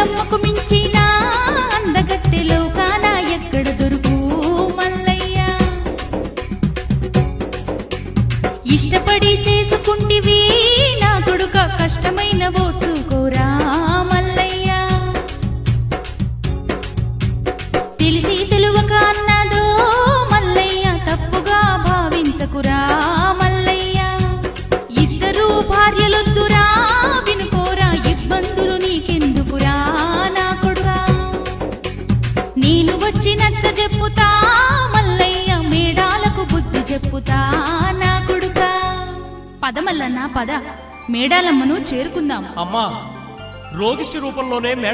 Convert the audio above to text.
మేడలమ్మకు మించిన అందగత్తె లోకాన ఎక్కడ దొరుకు మల్లయ్య. ఇష్టపడి చేసుకుంటివి నా కొడుక కష్టమైన ఓర్చుకోరా మల్లయ్య. తెలిసి తెలువక అన్నదో మల్లయ్య తప్పుగా భావించకురా మల్లయ్య. ఇద్దరు భార్యలొద్దురా వినుకోరా ఇబ్బందులు నీకెందుకురా నా కొడుకా. నేను వచ్చి నచ్చ చెప్పుతా మల్లయ్య మేడాలకు బుద్ధి చెప్పుతా నా కొడుకా. పద మల్లన్న పద మేడాలమ్మను చేరుకుందాం. అమ్మా రోగిష్టి రూపంలోనే మేడ